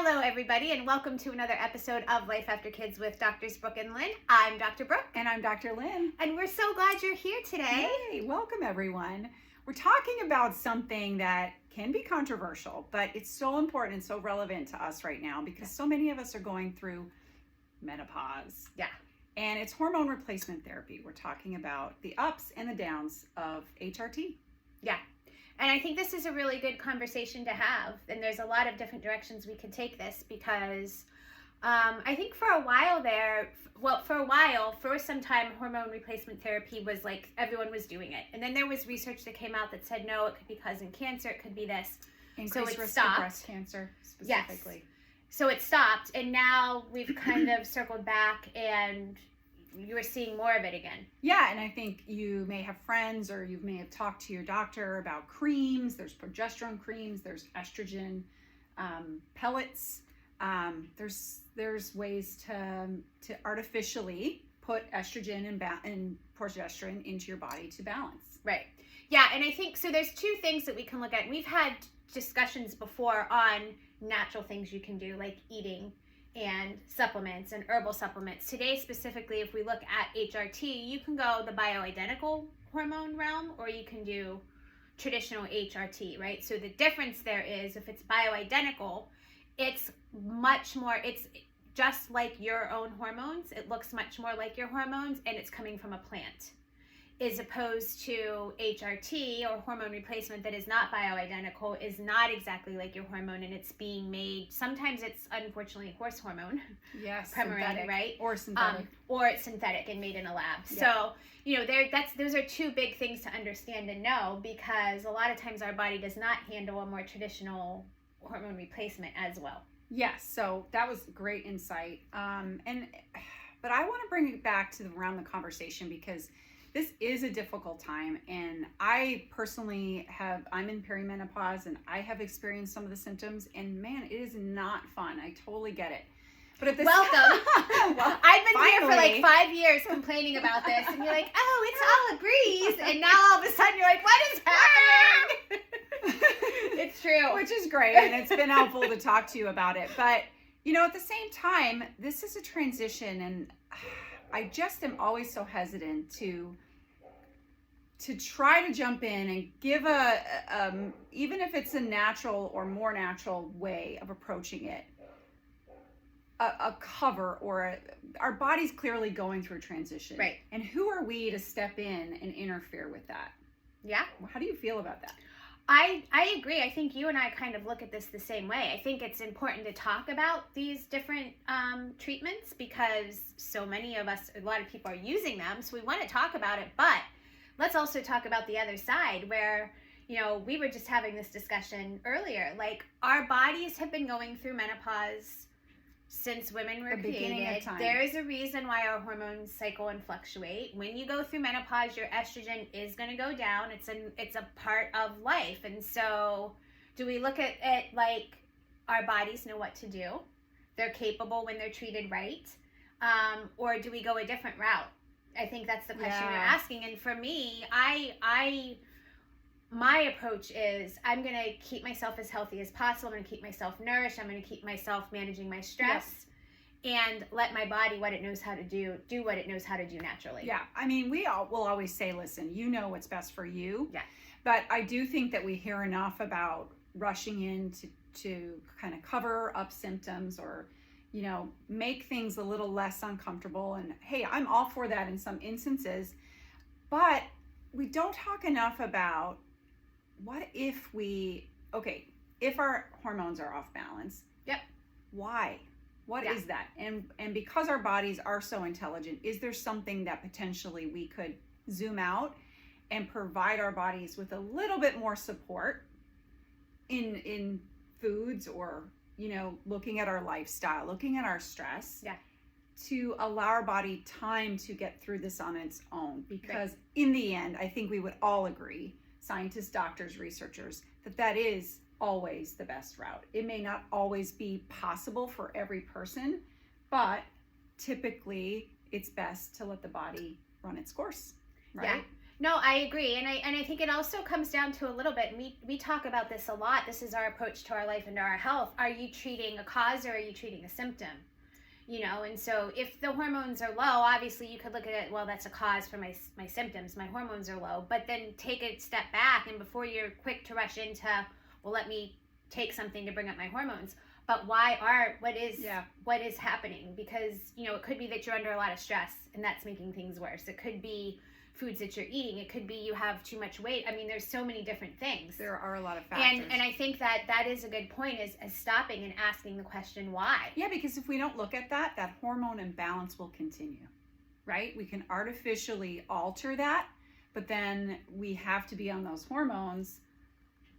Hello, everybody, and welcome to another episode of Life After Kids with Doctors Brooke and Lynne. I'm Dr. Brooke. And I'm Dr. Lynne. And we're so glad you're here today. Hey, welcome, everyone. We're talking about something that can be controversial, but it's so important and so relevant to us right now because so many of us are going through menopause. Yeah. And it's hormone replacement therapy. We're talking about the ups and the downs of HRT. Yeah. And I think this is a really good conversation to have. And there's a lot of different directions we could take this because I think for some time, hormone replacement therapy was like everyone was doing it. And then there was research that came out that said, no, it could be causing cancer. It could be this. Increased so it risk stopped. of breast cancer specifically. Yes. So it stopped. And now we've kind of circled back and you're seeing more of it again. Yeah, and I think you may have friends or you may have talked to your doctor about creams. There's progesterone creams, there's estrogen pellets. There's ways to artificially put estrogen and progesterone into your body to balance. Right. Yeah, and I think, so there's two things that we can look at. We've had discussions before on natural things you can do, like eating and supplements and herbal supplements. Today specifically, if we look at HRT, you can go the bioidentical hormone realm or you can do traditional HRT, right? So the difference there is if it's bioidentical, it's much more, it's just like your own hormones. It looks much more like your hormones and it's coming from a plant. As opposed to HRT or hormone replacement that is not bioidentical is not exactly like your hormone and it's being made. Sometimes it's unfortunately horse hormone. Yes, Premarin, right? Or synthetic. Or it's synthetic and made in a lab. Yeah. So, those are two big things to understand and know because a lot of times our body does not handle a more traditional hormone replacement as well. Yes, so that was great insight. But I want to bring it back to around the conversation because this is a difficult time, and I personally I'm in perimenopause, and I have experienced some of the symptoms, and man, it is not fun. I totally get it. But at this Welcome. Well, I've been finally. here for like 5 years complaining about this, and you're like, oh, it's all a breeze, and now all of a sudden you're like, what is happening? It's true. Which is great, and it's been helpful to talk to you about it. But, at the same time, this is a transition, and I just am always so hesitant to try to jump in and give even if it's a natural or more natural way of approaching it, a cover or our body's clearly going through a transition. Right. And who are we to step in and interfere with that? Yeah. How do you feel about that? I agree. I think you and I kind of look at this the same way. I think it's important to talk about these different treatments because so many of us, a lot of people are using them. So we want to talk about it, but let's also talk about the other side where, we were just having this discussion earlier. Like our bodies have been going through menopause since women were created. There is a reason why our hormones cycle and fluctuate. When you go through menopause, your estrogen is going to go down. It's a part of life. And so do we look at it like our bodies know what to do? They're capable when they're treated right. Or do we go a different route? I think that's the question you're asking. And for me, my approach is I'm going to keep myself as healthy as possible. I'm going to keep myself nourished. I'm going to keep myself managing my stress and let my body what it knows how to do what it knows how to do naturally. Yeah. I mean, we all will always say, listen, you know what's best for you. Yeah. But I do think that we hear enough about rushing in to kind of cover up symptoms or, make things a little less uncomfortable. And hey, I'm all for that in some instances, but we don't talk enough about what if if our hormones are off balance? Yep. Why? What is that? And because our bodies are so intelligent, is there something that potentially we could zoom out and provide our bodies with a little bit more support in foods or, looking at our lifestyle, looking at our stress? Yeah. To allow our body time to get through this on its own. Because in the end, I think we would all agree, scientists, doctors, researchers, that is always the best route. It may not always be possible for every person, but typically it's best to let the body run its course, right? No, I agree. And I think it also comes down to a little bit, and we talk about this a lot. This is our approach to our life and to our health. Are you treating a cause or are you treating a symptom? You know, and so if the hormones are low, obviously you could look at it, well, that's a cause for my symptoms. My hormones are low. But then take a step back, and before you're quick to rush into, well, let me take something to bring up my hormones. But what is happening? Because, you know, it could be that you're under a lot of stress and that's making things worse. It could be foods that you're eating. It could be you have too much weight. I mean, there's so many different things. There are a lot of factors. And I think that is a good point, is stopping and asking the question why. Yeah, because if we don't look at that hormone imbalance will continue, right? We can artificially alter that, but then we have to be on those hormones,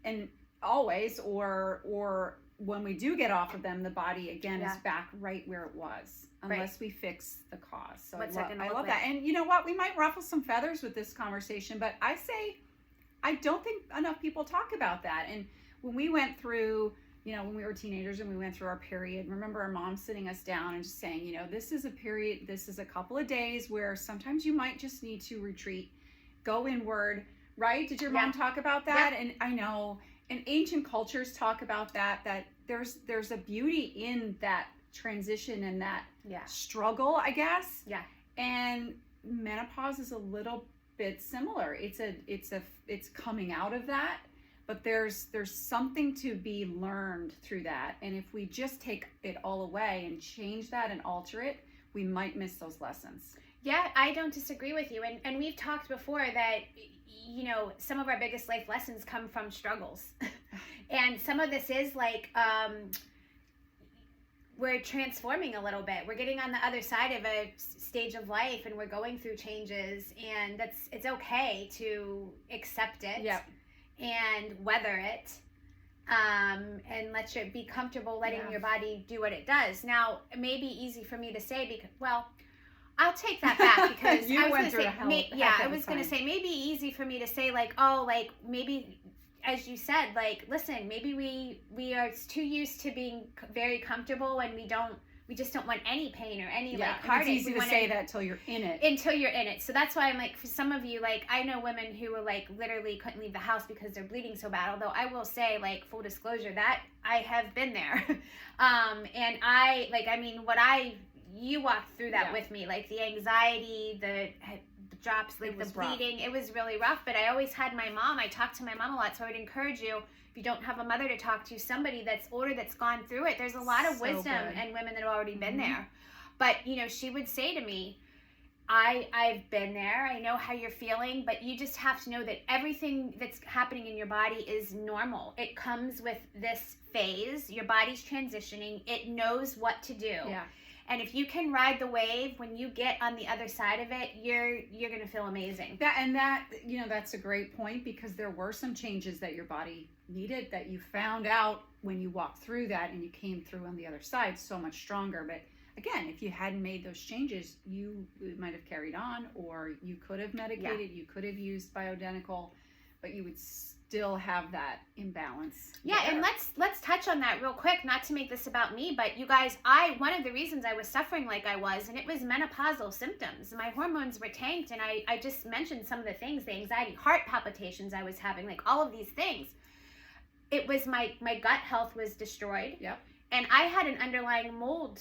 and always, or when we do get off of them, the body again is back right where it was, unless we fix the cause. So I love that. And you know what? We might ruffle some feathers with this conversation, but I don't think enough people talk about that. And when we went through, you know, when we were teenagers and we went through our period, remember our mom sitting us down and just saying, you know, this is a period, this is a couple of days where sometimes you might just need to retreat, go inward, right? Did your mom talk about that? And I know, and ancient cultures talk about that there's a beauty in that transition and that struggle, I guess. Yeah. And menopause is a little bit similar. It's coming out of that, but there's something to be learned through that. And if we just take it all away and change that and alter it, we might miss those lessons. Yeah, I don't disagree with you. And we've talked before that, you know, some of our biggest life lessons come from struggles. And some of this is like, we're transforming a little bit. We're getting on the other side of a stage of life, and we're going through changes, and it's okay to accept it and weather it. And let you be comfortable letting your body do what it does. Now, it may be easy for me to say because, well, I'll take that back because I was going to say maybe easy for me to say, like, oh, like maybe, as you said, like, listen, maybe we are too used to being very comfortable, and we just don't want any pain or any like heartache. It's easy to say that until you're in it. Until you're in it. So that's why I'm like, for some of you, like, I know women who were like literally couldn't leave the house because they're bleeding so bad. Although I will say, like, full disclosure, that I have been there. And you walked through that with me, like the anxiety, the drops, like the bleeding. It was really rough, but I always had my mom. I talked to my mom a lot, so I would encourage you, if you don't have a mother to talk to, somebody that's older, that's gone through it. There's a lot of wisdom and women that have already been there. But, you know, she would say to me, I've been there. I know how you're feeling, but you just have to know that everything that's happening in your body is normal. It comes with this phase. Your body's transitioning. It knows what to do. Yeah. And if you can ride the wave, when you get on the other side of it, you're going to feel amazing. That's a great point, because there were some changes that your body needed that you found out when you walked through that, and you came through on the other side so much stronger. But again, if you hadn't made those changes, you might have carried on, or you could have medicated, you could have used bioidentical, but you would still have that imbalance. Yeah, there. And let's touch on that real quick, not to make this about me, but you guys, one of the reasons I was suffering like I was, and it was menopausal symptoms. My hormones were tanked, and I just mentioned some of the things, the anxiety, heart palpitations I was having, like all of these things. It was my gut health was destroyed. Yep. And I had an underlying mold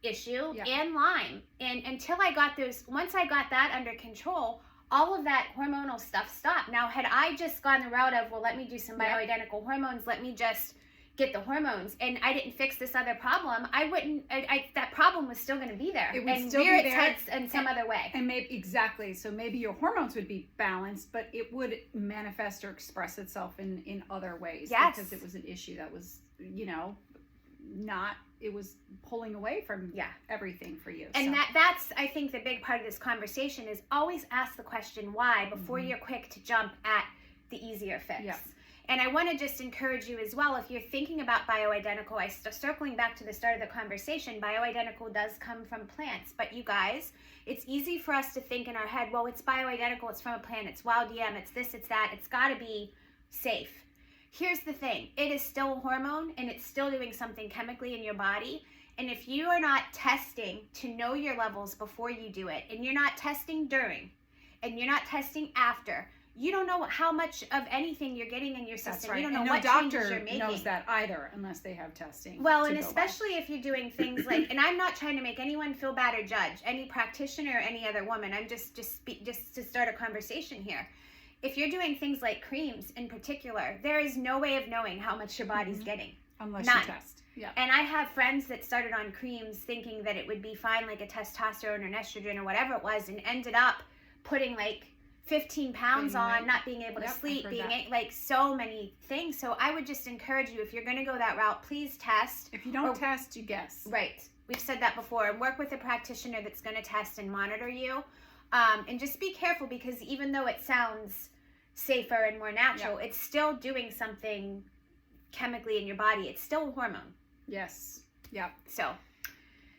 issue and Lyme. And until I got once I got that under control, all of that hormonal stuff stopped. Now, had I just gone the route of, well, let me do some bioidentical hormones, let me just get the hormones, and I didn't fix this other problem, that problem was still going to be there. It would still be there. Its head in some other way. And exactly. So maybe your hormones would be balanced, but it would manifest or express itself in other ways. Yes. Because it was an issue that was, it was pulling away from everything for you. And that's, I think, the big part of this conversation is always ask the question why before you're quick to jump at the easier fix. Yep. And I want to just encourage you as well, if you're thinking about bioidentical, circling back to the start of the conversation, bioidentical does come from plants. But you guys, it's easy for us to think in our head, well, it's bioidentical, it's from a plant, it's wild yam, it's this, it's that, it's got to be safe. Here's the thing, it is still a hormone, and it's still doing something chemically in your body. And if you are not testing to know your levels before you do it, and you're not testing during, and you're not testing after, you don't know how much of anything you're getting in your system. That's right. You don't know and what no changes doctor you're making. knows that either unless they have testing. Well, to and go by. especially if you're doing things like, and I'm not trying to make anyone feel bad or judge any practitioner or any other woman. I'm just to start a conversation here. If you're doing things like creams in particular, there is no way of knowing how much your body's getting. Unless None. you test. Yeah. And I have friends that started on creams thinking that it would be fine, like a testosterone or an estrogen or whatever it was, and ended up putting like 15 pounds Gaining on, weight. not being able to Yep, sleep, I've being heard that. like so many things. So I would just encourage you, if you're going to go that route, please test. If you don't test, you guess. Right. We've said that before. And work with a practitioner that's going to test and monitor you. And just be careful, because even though it sounds safer and more natural, it's still doing something chemically in your body. It's still a hormone. Yes. Yeah. So,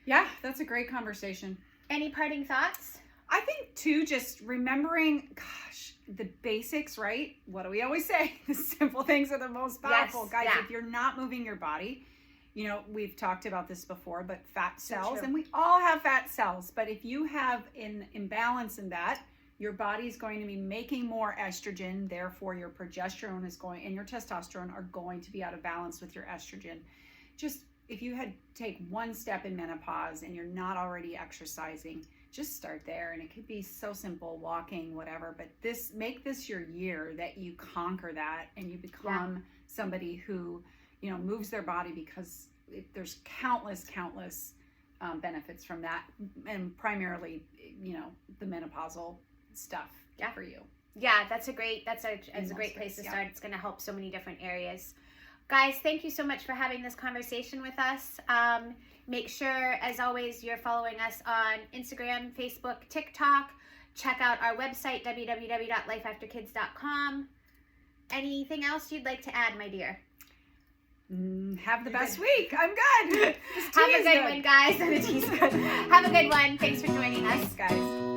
Yeah, that's a great conversation. any parting thoughts? I think too, just remembering, gosh, the basics, right? What do we always say? The simple things are the most powerful. Yes, Guys, yeah. if you're not moving your body, you know, we've talked about this before, but fat So cells, true. and we all have fat cells, but if you have an imbalance in that, your body's going to be making more estrogen, therefore your progesterone is going, and your testosterone are going to be out of balance with your estrogen. Just, if you had take one step in menopause and you're not already exercising, just start there. And it could be so simple, walking, whatever, but make this your year that you conquer that and you become somebody who, you know, moves their body, because there's countless benefits from that, and primarily, you know, the menopausal stuff for you. Yeah, that's a great place to start. It's going to help so many different areas. Guys, thank you so much for having this conversation with us. Make sure, as always, you're following us on Instagram, Facebook, TikTok. Check out our website, www.lifeafterkids.com. Anything else you'd like to add, my dear? Have the best week. I'm good. Have a good one, guys. The tea's good. Have a good one. Thanks for joining us. Thanks, guys.